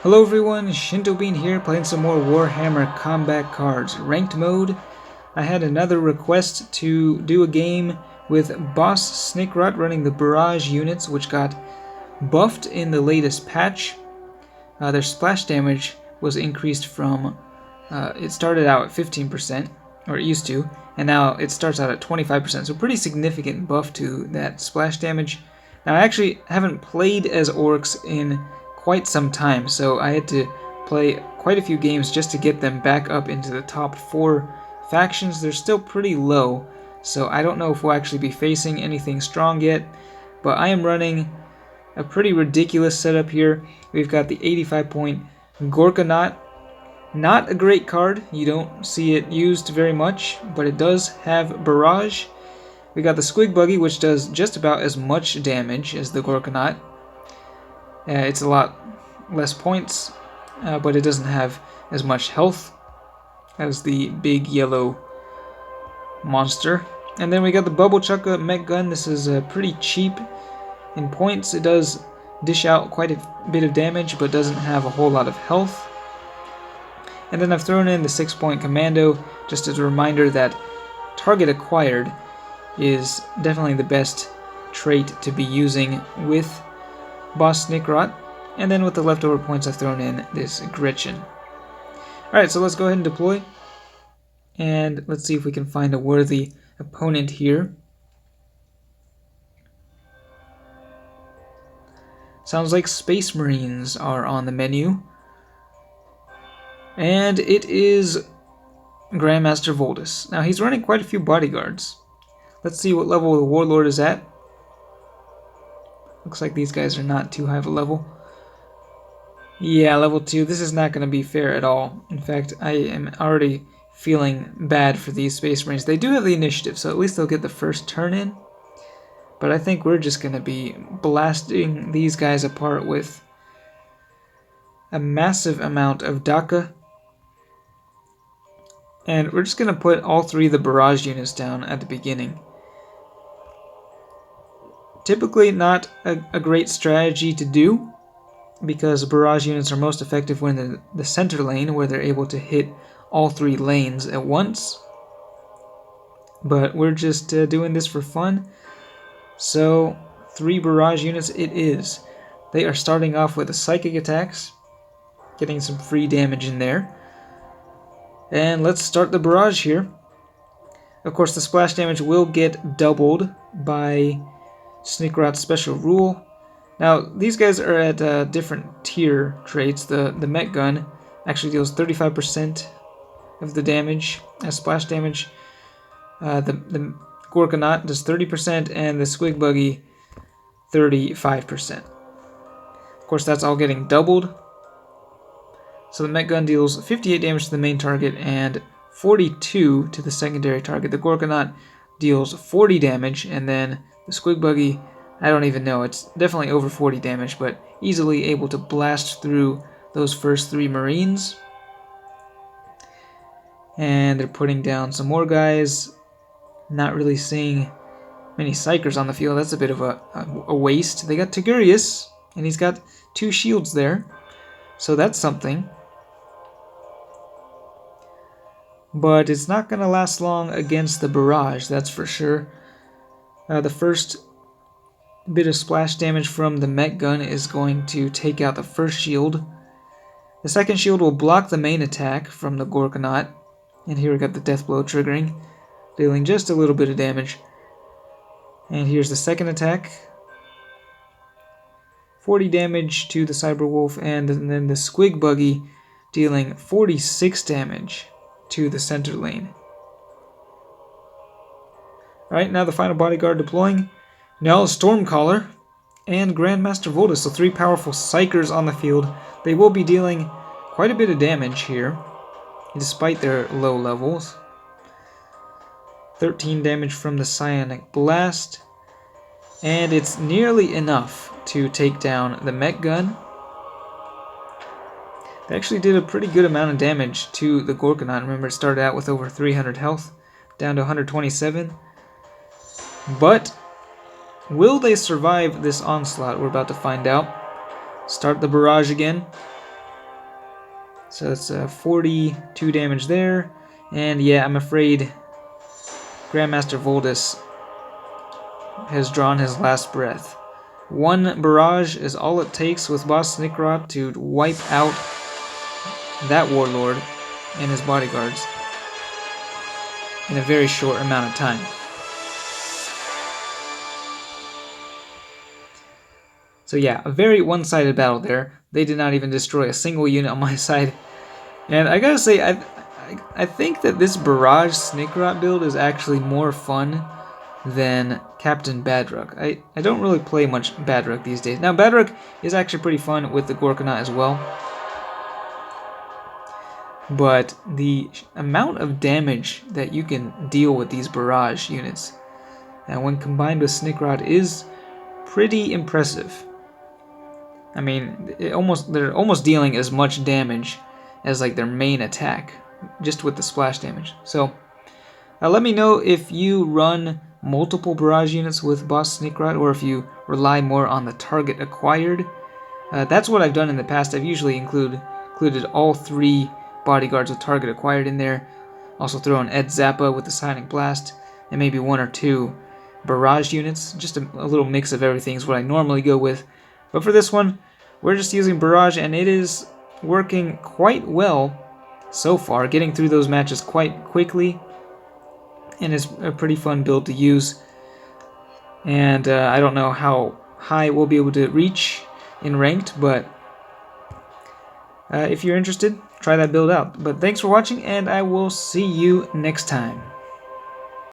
Hello everyone, Shinto Bean here, playing some more Warhammer Combat Cards. Ranked mode. I had another request to do a game with Boss Snikrot running the barrage units, which got buffed in the latest patch. Their splash damage was increased from, it started out at 15%, or it used to, and now it starts out at 25%, so pretty significant buff to that splash damage. Now I actually haven't played as orcs in quite some time, so I had to play quite a few games just to get them back up into the top 4 factions. They're still pretty low, so I don't know if we'll actually be facing anything strong yet, but I am running a pretty ridiculous setup here. We've got the 85-point Gorkanaut. Not a great card, you don't see it used very much, but it does have barrage. We got the Squig Buggy, which does just about as much damage as the Gorkanaut. It's a lot less points, but it doesn't have as much health as the big yellow monster. And then we got the Bubble Chukka Mech Gun. This is pretty cheap in points. It does dish out quite a bit of damage, but doesn't have a whole lot of health. And then I've thrown in the 6-point Commando, just as a reminder that target acquired is definitely the best trait to be using with Boss Snikrot, and then with the leftover points I've thrown in this Gretchen. Alright, so let's go ahead and deploy, and let's see if we can find a worthy opponent here. Sounds like Space Marines are on the menu, and it is Grandmaster Voldus. Now he's running quite a few bodyguards. Let's see what level the Warlord is at. Looks like these guys are not too high of a level. Yeah, level 2. This is not going to be fair at all. In fact, I am already feeling bad for these Space Marines. They do have the initiative, so at least they'll get the first turn in. But I think we're just going to be blasting these guys apart with a massive amount of Dakka. And we're just going to put all 3 of the barrage units down at the beginning. Typically not a great strategy to do, because barrage units are most effective when in the center lane, where they're able to hit all 3 lanes at once. But we're just doing this for fun. So 3 barrage units it is. They are starting off with the psychic attacks, getting some free damage in there. And let's start the barrage here. Of course, the splash damage will get doubled by Snikrot's special rule. Now, these guys are at different tier traits. The Mech Gun actually deals 35% of the damage as splash damage. The Gorkanaut does 30%, and the Squig Buggy 35%. Of course, that's all getting doubled. So the Mech Gun deals 58 damage to the main target and 42 to the secondary target. The Gorkanaut deals 40 damage, and then the Squig Buggy, I don't even know, it's definitely over 40 damage, but easily able to blast through those first 3 Marines. And they're putting down some more guys. Not really seeing many Psychers on the field. That's a bit of a waste. They got Tigurius, and he's got 2 shields there, so that's something. But it's not going to last long against the barrage, that's for sure. The first bit of splash damage from the Mech Gun is going to take out the first shield. The second shield will block the main attack from the Gorkanaut. And here we got the death blow triggering, dealing just a little bit of damage. And here's the second attack. 40 damage to the Cyberwolf, and then the Squig Buggy dealing 46 damage to the center lane. Alright, now the final bodyguard deploying. Now Stormcaller and Grandmaster Voldus, so 3 powerful Psychers on the field. They will be dealing quite a bit of damage here, despite their low levels. 13 damage from the Psionic Blast, and it's nearly enough to take down the Mech Gun. They actually did a pretty good amount of damage to the Gorkanaut. Remember, it started out with over 300 health, down to 127. But will they survive this onslaught? We're about to find out. Start the barrage again. So it's 42 damage there. And yeah, I'm afraid Grandmaster Voldus has drawn his last breath. One barrage is all it takes with Boss Snikrot to wipe out that warlord and his bodyguards in a very short amount of time. So yeah, a very one-sided battle there. They did not even destroy a single unit on my side. And I gotta say, I think that this Barrage Snikrot build is actually more fun than Captain Badruk. I don't really play much Badruk these days. Now, Badruk is actually pretty fun with the Gorkanaut as well. But the amount of damage that you can deal with these Barrage units, and when combined with Snikrot, is pretty impressive. I mean, they're almost dealing as much damage as like their main attack, just with the splash damage. So, let me know if you run multiple barrage units with Boss Snikrot, or if you rely more on the target acquired. That's what I've done in the past. I've usually included all 3 bodyguards with target acquired in there. Also throw in Ed Zappa with the Sonic Blast, and maybe 1 or 2 barrage units. Just a little mix of everything is what I normally go with. But for this one, we're just using barrage, and it is working quite well so far, getting through those matches quite quickly. And it's a pretty fun build to use. And I don't know how high we'll be able to reach in ranked, but if you're interested, try that build out. But thanks for watching, and I will see you next time.